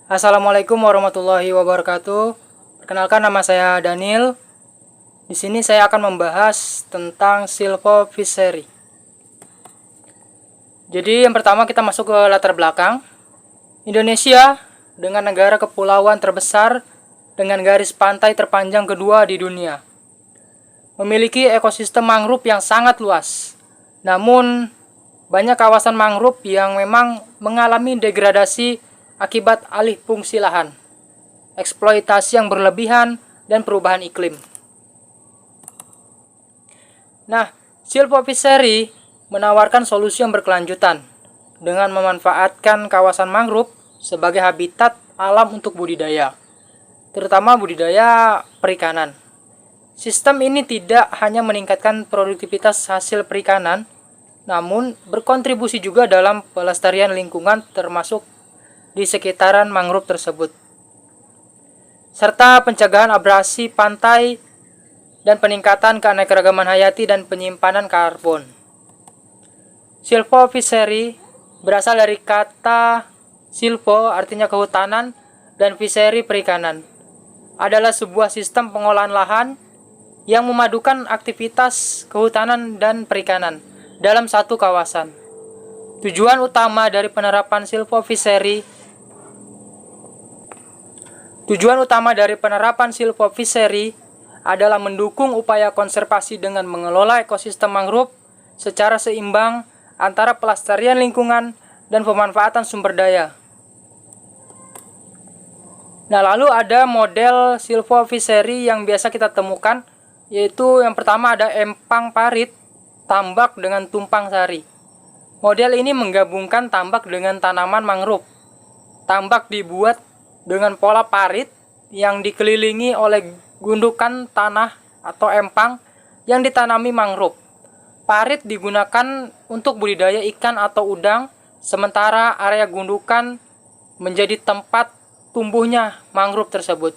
Assalamualaikum warahmatullahi wabarakatuh. Perkenalkan, nama saya Daniel. Di sini saya akan membahas tentang silvofishery. Jadi yang pertama kita masuk ke latar belakang. Indonesia dengan negara kepulauan terbesar dengan garis pantai terpanjang kedua di dunia, memiliki ekosistem mangrove yang sangat luas. Namun banyak kawasan mangrove yang memang mengalami degradasi akibat alih fungsi lahan, eksploitasi yang berlebihan, dan perubahan iklim. Nah, silvofishery menawarkan solusi yang berkelanjutan dengan memanfaatkan kawasan mangrove sebagai habitat alam untuk budidaya, terutama budidaya perikanan. Sistem ini tidak hanya meningkatkan produktivitas hasil perikanan, namun berkontribusi juga dalam pelestarian lingkungan termasuk di sekitaran mangrove tersebut, serta pencegahan abrasi pantai dan peningkatan keanekaragaman hayati dan penyimpanan karbon. Silvofishery berasal dari kata silvo, artinya kehutanan, dan fishery, perikanan. Adalah sebuah sistem pengolahan lahan yang memadukan aktivitas kehutanan dan perikanan dalam satu kawasan. Tujuan utama dari penerapan silvofishery adalah mendukung upaya konservasi dengan mengelola ekosistem mangrove secara seimbang antara pelestarian lingkungan dan pemanfaatan sumber daya. Nah, lalu ada model silvofishery yang biasa kita temukan, yaitu yang pertama ada empang parit, tambak dengan tumpang sari. Model ini menggabungkan tambak dengan tanaman mangrove. Tambak dibuat dengan pola parit yang dikelilingi oleh gundukan tanah atau empang yang ditanami mangrove. Parit digunakan untuk budidaya ikan atau udang, sementara area gundukan menjadi tempat tumbuhnya mangrove tersebut.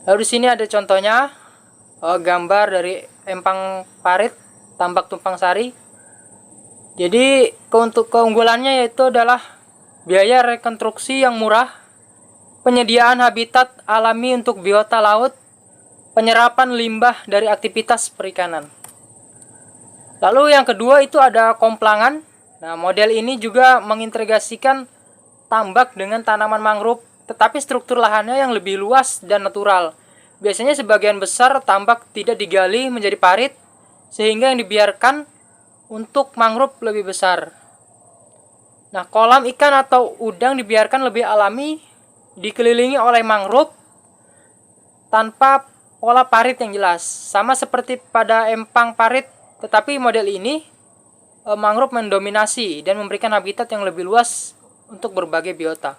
Lalu di sini ada contohnya, gambar dari empang parit, tambak tumpang sari. Jadi untuk keunggulannya yaitu adalah biaya rekonstruksi yang murah, penyediaan habitat alami untuk biota laut, penyerapan limbah dari aktivitas perikanan. Lalu yang kedua itu ada komplangan. Nah, model ini juga mengintegrasikan tambak dengan tanaman mangrove, tetapi struktur lahannya yang lebih luas dan natural. Biasanya sebagian besar tambak tidak digali menjadi parit, sehingga yang dibiarkan untuk mangrove lebih besar. Nah, kolam ikan atau udang dibiarkan lebih alami, dikelilingi oleh mangrove tanpa pola parit yang jelas, sama seperti pada empang parit, tetapi model ini mangrove mendominasi dan memberikan habitat yang lebih luas untuk berbagai biota.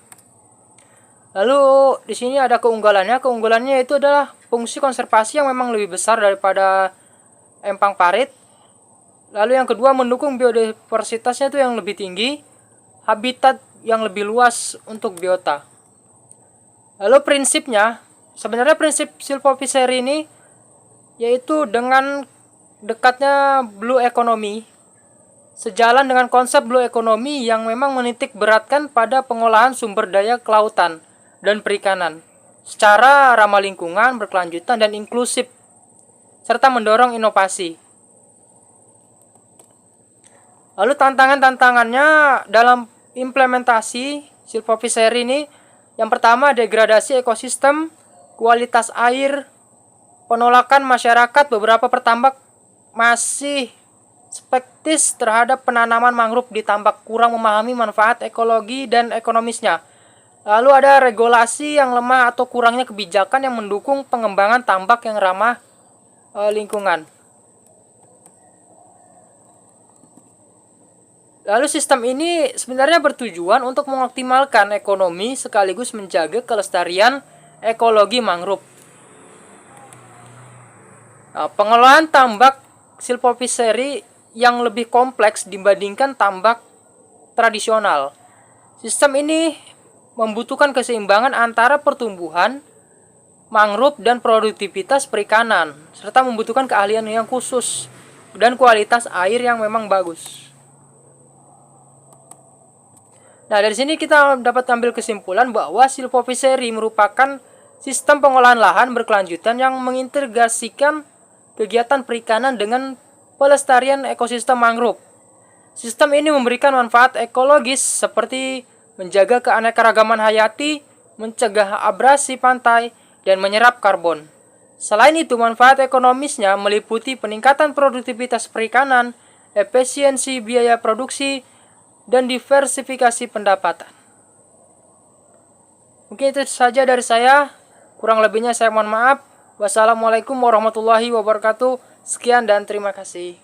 Lalu di sini ada keunggulannya. Keunggulannya itu adalah fungsi konservasi yang memang lebih besar daripada empang parit. Lalu yang kedua, mendukung biodiversitasnya itu yang lebih tinggi, habitat yang lebih luas untuk biota. Lalu prinsipnya, sebenarnya prinsip silvofishery ini yaitu dengan dekatnya blue economy, sejalan dengan konsep blue economy yang memang menitik beratkan pada pengolahan sumber daya kelautan dan perikanan secara ramah lingkungan, berkelanjutan, dan inklusif, serta mendorong inovasi. Lalu tantangan-tantangannya dalam implementasi silvofishery ini, yang pertama degradasi ekosistem, kualitas air, penolakan masyarakat. Beberapa petambak masih skeptis terhadap penanaman mangrove di tambak, kurang memahami manfaat ekologi dan ekonomisnya. Lalu ada regulasi yang lemah atau kurangnya kebijakan yang mendukung pengembangan tambak yang ramah lingkungan. Lalu sistem ini sebenarnya bertujuan untuk mengoptimalkan ekonomi sekaligus menjaga kelestarian ekologi mangrove. Nah, pengelolaan tambak silvofishery yang lebih kompleks dibandingkan tambak tradisional. Sistem ini membutuhkan keseimbangan antara pertumbuhan mangrove dan produktivitas perikanan, serta membutuhkan keahlian yang khusus dan kualitas air yang memang bagus. Nah, dari sini kita dapat ambil kesimpulan bahwa silvopiceri merupakan sistem pengolahan lahan berkelanjutan yang mengintegrasikan kegiatan perikanan dengan pelestarian ekosistem mangrove. Sistem ini memberikan manfaat ekologis seperti menjaga keanekaragaman hayati, mencegah abrasi pantai, dan menyerap karbon. Selain itu, manfaat ekonomisnya meliputi peningkatan produktivitas perikanan, efisiensi biaya produksi, dan diversifikasi pendapatan. Mungkin itu saja dari saya. Kurang lebihnya saya mohon maaf. Wassalamualaikum warahmatullahi wabarakatuh. Sekian dan terima kasih.